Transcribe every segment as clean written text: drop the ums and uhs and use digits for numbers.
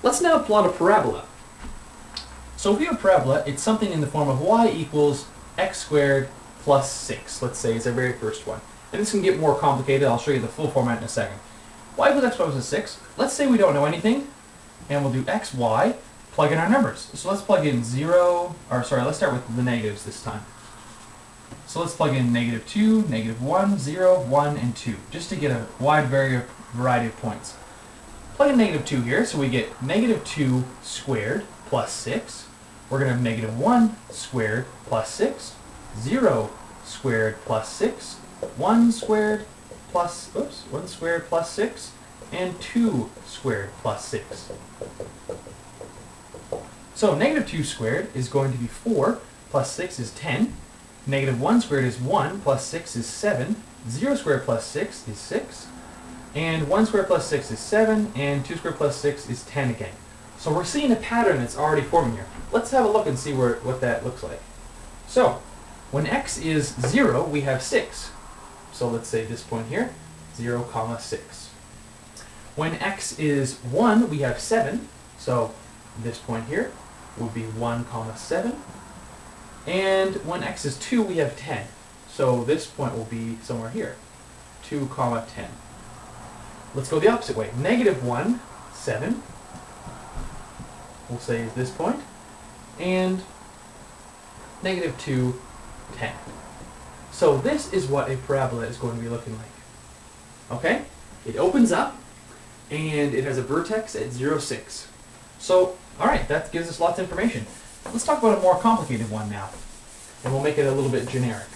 Let's now plot a parabola. So if we have a parabola, it's something in the form of y equals x squared plus 6, let's say, is our very first one. And this can get more complicated. I'll show you the full format in a second. Y equals x plus 6. Let's say we don't know anything, and we'll do x, y, plug in our numbers. So let's plug in 0, or sorry, let's start with the negatives this time. So let's plug in -2, -1, 0, 1, and 2, just to get a wide variety of points. Plug in -2 here, so we get -2 squared plus 6. We're going to have -1 squared plus 6, 0 squared plus 6, 1 squared plus, 1 squared plus 6, and 2 squared plus 6. So -2 squared is going to be 4, plus 6 is 10, -1 squared is 1, plus 6 is 7, 0 squared plus 6 is 6, and 1 squared plus 6 is 7, and 2 squared plus 6 is 10 again. So we're seeing a pattern that's already forming here. Let's have a look and see what that looks like. So, when x is 0, we have 6. So let's say this point here, 0, comma 6. When x is 1, we have 7. So this point here would be 1, comma 7. And when x is 2, we have 10. So this point will be somewhere here, 2, comma 10. Let's go the opposite way. -1, 7, we'll say is this point, and -2, 10. So this is what a parabola is going to be looking like. Okay? It opens up, and it has a vertex at 0, 6. So, alright, that gives us lots of information. Let's talk about a more complicated one now, and we'll make it a little bit generic.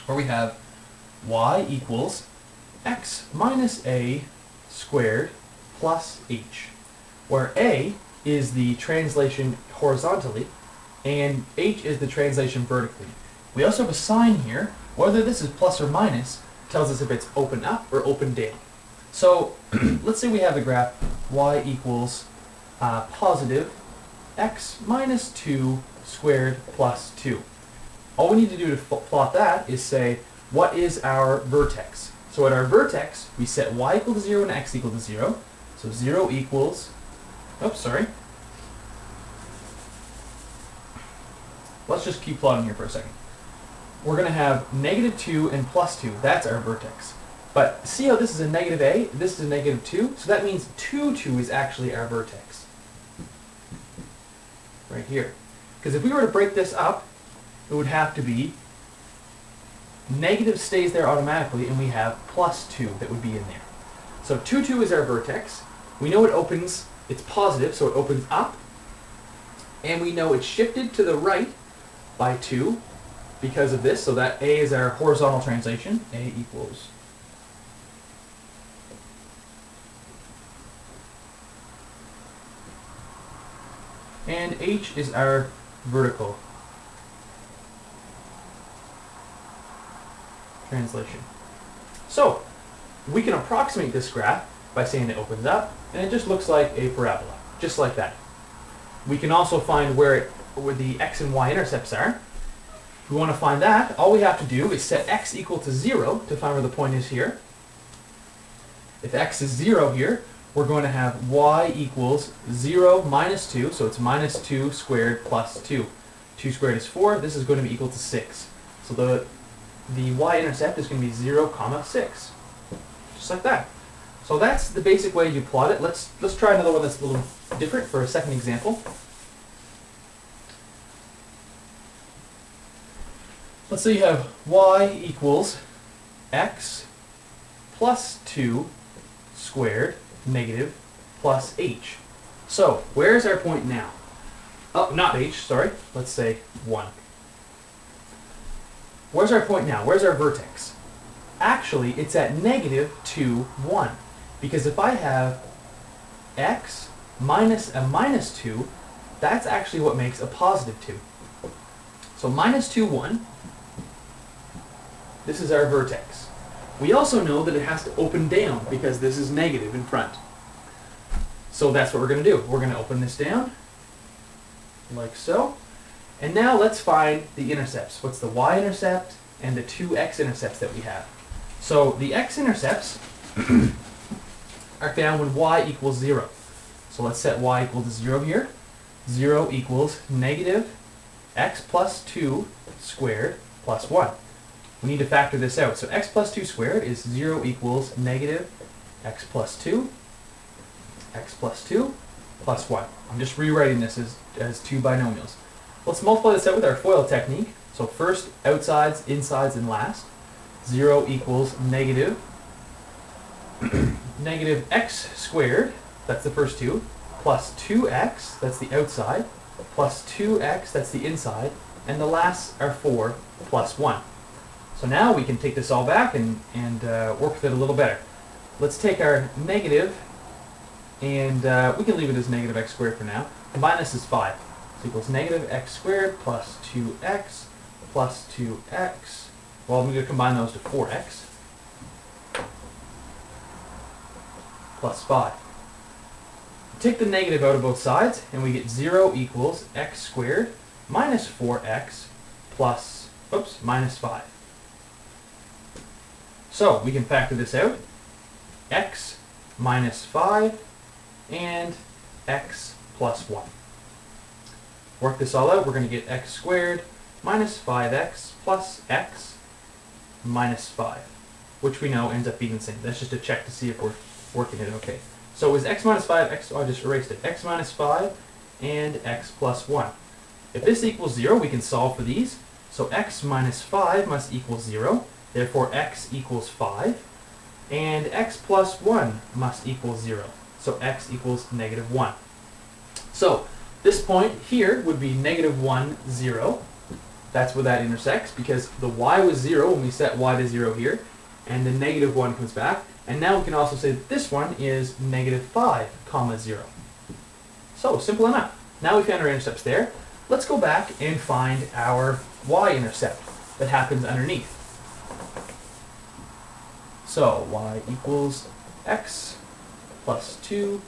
Where we have y equals x minus a squared plus h, where a is the translation horizontally and h is the translation vertically. We also have a sign here. Whether this is plus or minus tells us if it's open up or open down. So let's say we have the graph y equals positive x minus 2 squared plus 2. All we need to do to plot that is say, what is our vertex? So at our vertex, we set y equal to 0 and x equal to 0. So 0 equals, oops, sorry. Let's just keep plotting here for a second. We're going to have -2 and plus 2. That's our vertex. But see how this is a negative a, this is a -2? So that means 2, 2 is actually our vertex. Right here. Because if we were to break this up, it would have to be negative stays there automatically, and we have plus 2 that would be in there. So 2, 2 is our vertex. We know it opens, it's positive, so it opens up. And we know it's shifted to the right by 2 because of this, so that a is our horizontal translation. A equals and h is our vertical translation. So we can approximate this graph by saying it opens up, and it just looks like a parabola, just like that. We can also find where the x and y intercepts are. If we want to find that, all we have to do is set x equal to 0 to find where the point is here. If x is 0 here, we're going to have y equals 0 minus 2, so it's -2 squared plus 2. 2 squared is 4, this is going to be equal to 6. So the y-intercept is going to be 0, comma 6. Just like that. So that's the basic way you plot it. Let's try another one that's a little different for a second example. Let's say you have y equals x plus 2 squared negative plus h. So where's our point now? Oh, not h, sorry. Let's say 1. Where's our point now? Where's our vertex? Actually, it's at -2, 1. Because if I have x minus a -2, that's actually what makes a positive 2. So -2, 1, this is our vertex. We also know that it has to open down because this is negative in front. So that's what we're going to do. We're going to open this down, like so. And now let's find the intercepts. What's the y-intercept and the two x-intercepts that we have? So the x-intercepts are found when y equals 0. So let's set y equal to 0 here. 0 equals negative x plus 2 squared plus 1. We need to factor this out. So x plus 2 squared is 0 equals negative x plus 2 plus 1. I'm just rewriting this as two binomials. Let's multiply this out with our FOIL technique. So first, outsides, insides, and last. 0 equals negative negative x squared, that's the first two, plus 2x, that's the outside, plus 2x, that's the inside, and the last are 4 plus 1. So now we can take this all back and work with it a little better. Let's take our negative, and we can leave it as negative x squared for now. Combine this as 5. So equals negative x squared plus 2x plus 2x. Well, I'm going to combine those to 4x plus 5. Take the negative out of both sides, and we get 0 equals x squared minus 4x plus, minus 5. So we can factor this out. X minus 5 and x plus 1. Work this all out. We're going to get x squared minus 5x plus x minus 5, which we know ends up being the same. That's just a check to see if we're working it okay. So it was x minus 5, I just erased it. X minus 5 and x plus 1. If this equals 0, we can solve for these. So x minus 5 must equal 0. Therefore, x equals 5. And x plus 1 must equal 0. So x equals negative 1. So this point here would be negative 1, 0. That's where that intersects, because the y was 0 when we set y to 0 here, and the negative 1 comes back. And now we can also say that this one is negative 5, comma 0. So simple enough. Now we found our intercepts there. Let's go back and find our y-intercept that happens underneath. So y equals x plus 2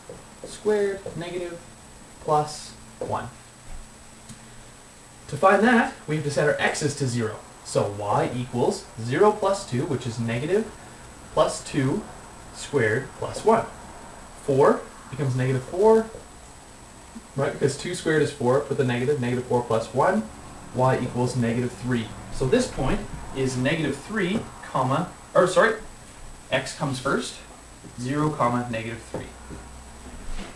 squared negative plus 1. To find that, we have to set our x's to 0. So y equals 0 plus 2, which is negative plus 2 squared plus 1. 4 becomes negative 4, right? Because 2 squared is 4, put the negative, negative 4 plus 1, y equals negative 3. So this point is negative 3, comma, or sorry, x comes first, 0, comma, negative 3.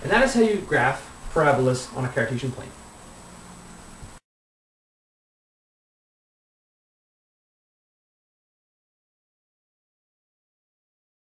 And that is how you graph parabolas on a Cartesian plane.